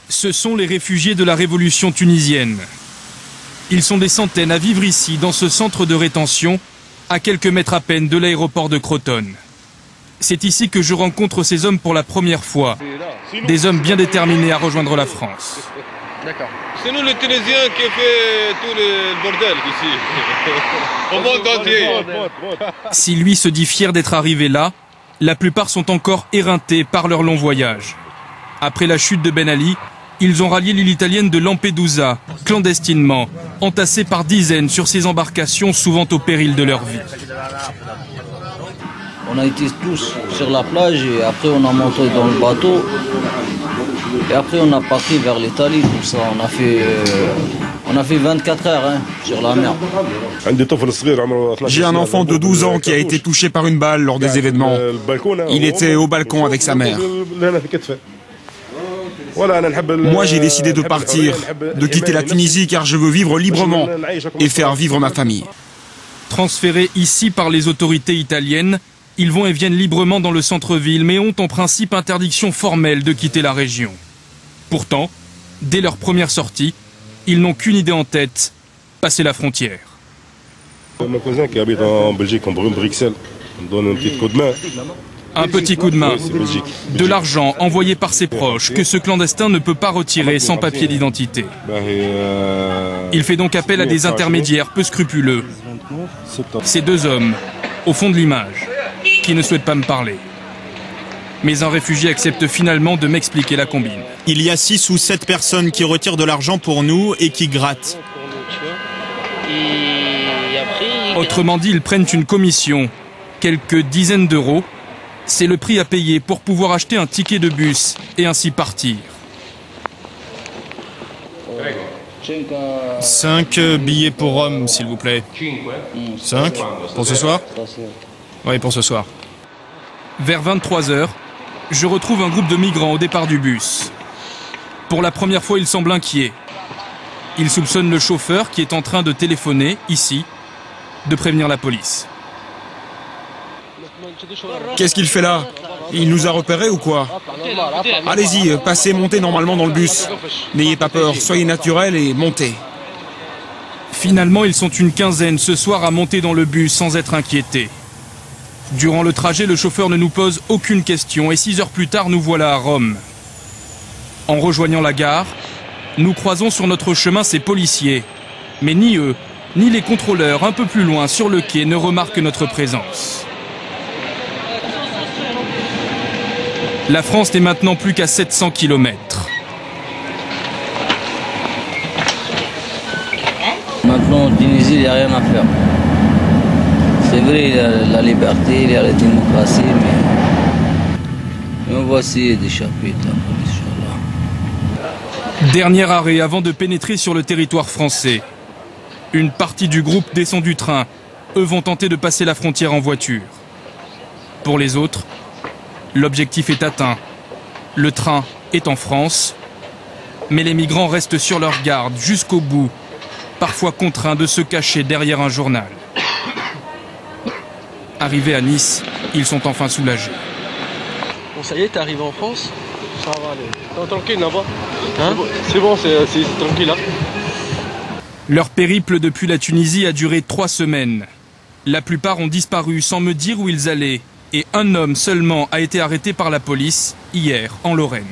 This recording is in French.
Ce sont les réfugiés de la révolution tunisienne. Ils sont des centaines à vivre ici, dans ce centre de rétention, à quelques mètres à peine de l'aéroport de Crotone. C'est ici que je rencontre ces hommes pour la première fois. Des hommes bien déterminés à rejoindre la France. D'accord. C'est nous les Tunisiens qui fait tout le bordel ici. Au monde entier. Si lui se dit fier d'être arrivé là, la plupart sont encore éreintés par leur long voyage. Après la chute de Ben Ali, ils ont rallié l'île italienne de Lampedusa, clandestinement, entassés par dizaines sur ces embarcations, souvent au péril de leur vie. On a été tous sur la plage et après on a monté dans le bateau. Et après on a parti vers l'Italie, tout ça. On a fait 24 heures sur la mer. J'ai un enfant de 12 ans qui a été touché par une balle lors des événements. Il était au balcon avec sa mère. Moi, j'ai décidé de partir, de quitter la Tunisie car je veux vivre librement et faire vivre ma famille. Transférés ici par les autorités italiennes, ils vont et viennent librement dans le centre-ville, mais ont en principe interdiction formelle de quitter la région. Pourtant, dès leur première sortie, ils n'ont qu'une idée en tête, passer la frontière. Mon cousin qui habite en Belgique, en Bruxelles, me donne un petit coup de main. Un petit coup de main, de l'argent envoyé par ses proches que ce clandestin ne peut pas retirer sans papier d'identité. Il fait donc appel à des intermédiaires peu scrupuleux. Ces deux hommes, au fond de l'image, qui ne souhaitent pas me parler. Mais un réfugié accepte finalement de m'expliquer la combine. Il y a 6 ou 7 personnes qui retirent de l'argent pour nous et qui grattent. Autrement dit, ils prennent une commission, quelques dizaines d'euros. C'est le prix à payer pour pouvoir acheter un ticket de bus et ainsi partir. 5 billets pour Rome, s'il vous plaît. 5 pour ce soir? Oui, pour ce soir. Vers 23 h, je retrouve un groupe de migrants au départ du bus. Pour la première fois, ils semblent inquiets. Ils soupçonnent le chauffeur qui est en train de téléphoner, ici, de prévenir la police. Qu'est-ce qu'il fait là? Il nous a repérés ou quoi? Allez-y, passez, montez normalement dans le bus. N'ayez pas peur, soyez naturels et montez. Finalement, ils sont une quinzaine ce soir à monter dans le bus sans être inquiétés. Durant le trajet, le chauffeur ne nous pose aucune question et 6 heures plus tard, nous voilà à Rome. En rejoignant la gare, nous croisons sur notre chemin ces policiers. Mais ni eux, ni les contrôleurs un peu plus loin sur le quai ne remarquent notre présence. La France n'est maintenant plus qu'à 700 km. Maintenant en Tunisie, il n'y a rien à faire. C'est vrai, il y a la liberté, il y a la démocratie, mais on va essayer d'échapper. Dernier arrêt avant de pénétrer sur le territoire français. Une partie du groupe descend du train. Eux vont tenter de passer la frontière en voiture. Pour les autres, l'objectif est atteint. Le train est en France, mais les migrants restent sur leur garde jusqu'au bout, parfois contraints de se cacher derrière un journal. Arrivés à Nice, ils sont enfin soulagés. Bon, ça y est, t'es arrivé en France? Ça va aller. Tranquille là-bas. Hein? C'est bon, c'est tranquille là. Leur périple depuis la Tunisie a duré 3 semaines. La plupart ont disparu sans me dire où ils allaient. Et un homme seulement a été arrêté par la police hier en Lorraine.